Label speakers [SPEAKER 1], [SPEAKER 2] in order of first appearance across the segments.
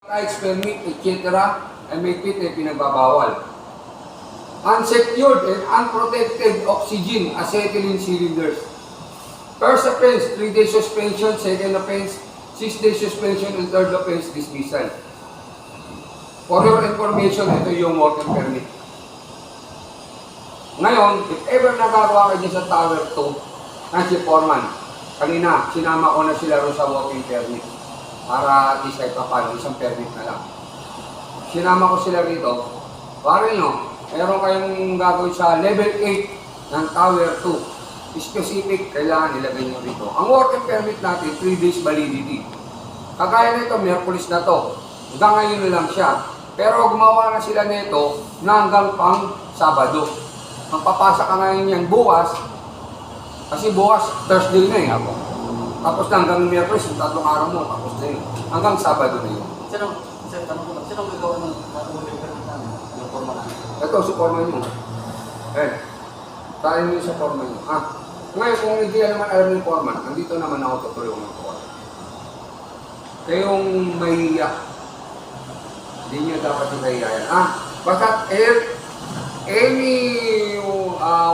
[SPEAKER 1] Rights permit, etc. ay may pit ay pinagbabawal. Unsecured and unprotected oxygen acetylene cylinders. First offense, 3 days suspension. Second offense, 6 days suspension. And third offense, dismissal. For your information, ito yung working permit. Ngayon, if ever nagagawa ka dyan sa Tower 2, na si Foreman, kanina, sinama ko na sila rin sa working permit. Para at least kahit papalo, isang permit na lang. Sinama ko sila rito, pare nyo, meron kayong gagawin sa level 8 ng Tower 2. Specific, kailangan ilagay nyo rito. Ang working permit natin, 3 days validity. Kagaya nito, Merkulis na to. Hanggang ngayon na lang siya. Pero gumawa na sila nito na hanggang pang Sabado. Magpapasa ka ngayon yan bukas, kasi bukas, Thursday na eh. Tapos na hanggang Merkulis, yung 3 araw mo, tapos na yun. Hanggang Sabado na yun.
[SPEAKER 2] Sino gagawa ng working permit namin? Yung forma namin?
[SPEAKER 1] Ito, si Foreman nyo. Tayo nyo sa Foreman nyo. Ngayon, kung hindi naman alam yung Foreman, nandito naman ako tutulungan ng Foreman. Kayong mahiya, hindi nyo dapat yung mahiya. Basta any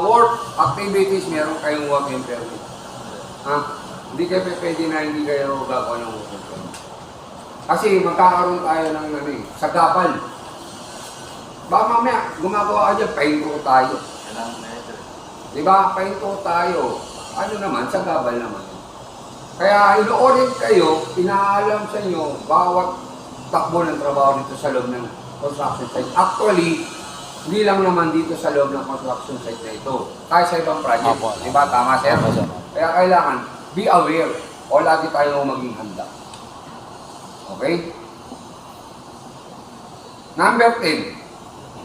[SPEAKER 1] work activities, meron kayong working permit. Hindi kayo pwede na hindi kayo gagawa ng working permit. Kasi magkakaroon tayo ng sagabal. Baka mamaya, gumagawa ka dyan, pahinto tayo. Diba? Pahinto tayo. Ano naman, sagabal naman. Kaya ino-orient kayo, pinaalam sa inyo, bawat takbo ng trabaho dito sa loob ng construction site. Actually, hindi lang naman dito sa loob ng construction site na ito. Kaya sa ibang project. Diba? Tama, sir? Kaya kailangan, be aware o lagi tayo maging handa. Okay? Number 10.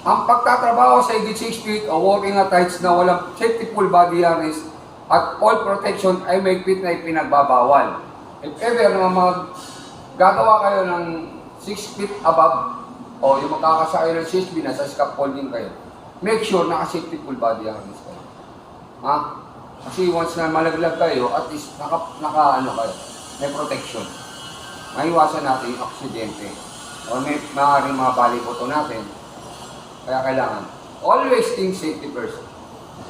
[SPEAKER 1] Ang pagtatrabaho sa higit 6 feet o working at heights na walang safety full body harness at all protection ay may fit na ipinagbabawal. If ever na gagawa kayo ng 6 feet above o yung makakasakay ng 6 feet na sa scaffolding kayo, make sure naka-safety full body harness kayo. Kasi once na malaglag kayo, at least naka kayo, may protection. Maiwasan natin yung aksidente o may maaaring mga balibuto natin. Kaya kailangan, always think safety first.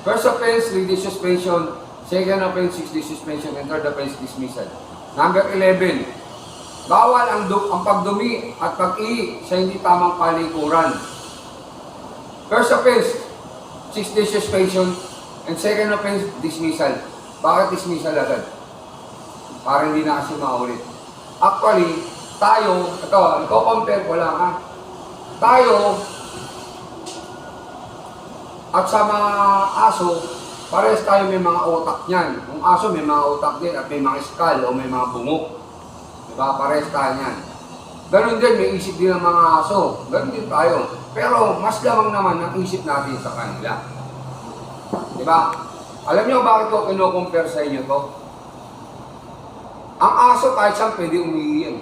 [SPEAKER 1] First offense, 3 days suspension. Second offense, 6 days suspension. And third offense, dismissal. Number 11, bawal ang pagdumi at pag-ihi sa hindi tamang palikuran. First offense, 6 days suspension. And second offense, dismissal. Bakit dismissal agad? Para hindi na kasi maulit. Actually, tayo, compare ko lang tayo, at sa mga aso, parehas tayo may mga utak niyan. Yung aso may mga utak din at may mga skull o may mga bungok. Diba? Parehas tayo niyan. Ganon din, may isip din ang mga aso. Ganon din tayo. Pero mas lamang naman ang isip natin sa kanila. Diba? Alam niyo bakit ko kino-compare sa inyo to? Ang aso kahit saan pwede umihi yan.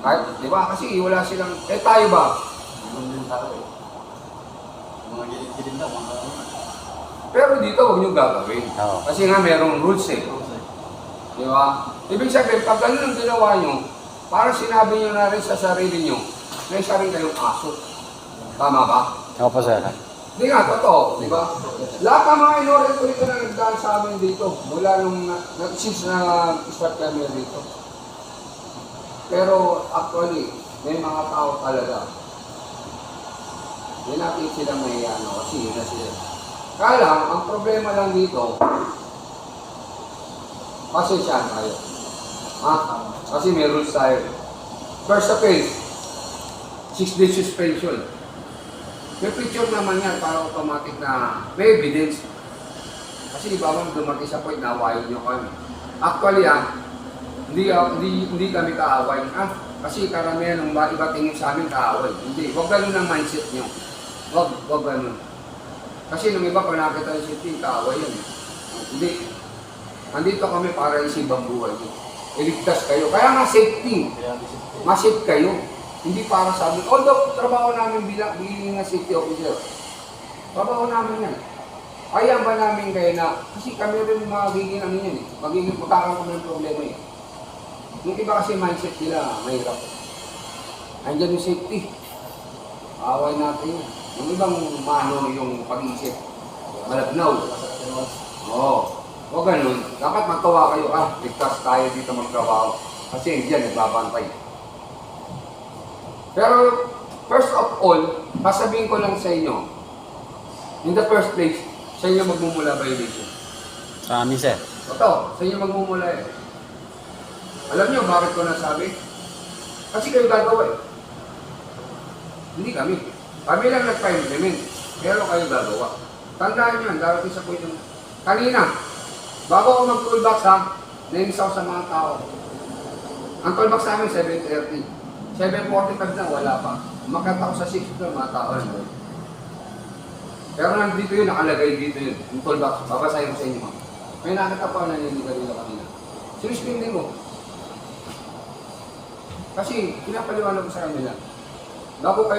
[SPEAKER 1] Kahit, diba? Kasi wala silang, tayo ba?
[SPEAKER 2] Ganun din tayo eh. Mga gilid-gilid na, mga
[SPEAKER 1] Pero dito, huwag nyo gagawin. Kasi nga merong rules eh. Di ba? Ibig sabihin, pag ganun ang ginawa nyo, parang sinabi nyo na rin sa sarili nyo, na isa rin kayong aso. Tama ba?
[SPEAKER 3] Opo, sir.
[SPEAKER 1] Hindi nga, totoo. Di ba? Lahat ng mga inorito ito na nagdaan sa amin dito, mula nung since na-start kami dito. Pero actually, may mga tao talaga. Hindi natin sila may kasi yun na sila. Kaya lang, ang problema lang dito, pasensyahan tayo. Kasi may rules tayo. First offense, 6 days suspension. May picture naman yan para automatic na may evidence. Kasi di ba man dumating sa point na awayin nyo kami. Actually hindi kami kaaway. Kasi karamihan ng iba tingin sa amin kaaway. Hindi, huwag ganun ang mindset nyo. Huwag ganun. Kasi nung iba pag nakita yung safety, kaaway yan. Hindi. Nandito kami para isibang buhay. Iligtas kayo. Kaya nga safety. Ma-safe kayo. Hindi para sa amin. Although, trabaho namin bilang nga safety officer. Trabaho namin yan. Kaya ba namin kayo na, kasi kami rin magiging yan magkakaroon kami ng problema Yung iba kasi mindset nila, mahirap. Andyan yung safety. Away natin yan. Yung ibang mano yung pag-iisip. Malabnaw. Oo. O ganun. Dapat magkawa kayo. Ligtas tayo dito magtrabaho. Kasi diyan nagbabantay. Pero first of all, sasabihin ko lang sa inyo, in the first place, sa inyo magmumula violation.
[SPEAKER 3] Amin, sir.
[SPEAKER 1] Ito, sa inyo magmumula eh. Alam niyo bakit ko nasabi? Kasi kayo gagawa eh. Hindi kami. Kami lang nagpa-implement. Pero kayo gagawa. Tandaan niyo, darating sa point yung... Kanina, bago ako mag-toolbox ha, nainis ako sa mga tao. Ang toolbox namin 7:30. 7:45 na, wala pa. Umakyat ako sa 6 na, mga tao lang doon. Pero nandito yun, nakalagay dito yun. Yung toolbox, babasahin ko sa inyo. May nakita pa naninigaw nila kanina. Sinuspindin mo. Kasi pinapaliwanag ko sa kanila. Bago kayo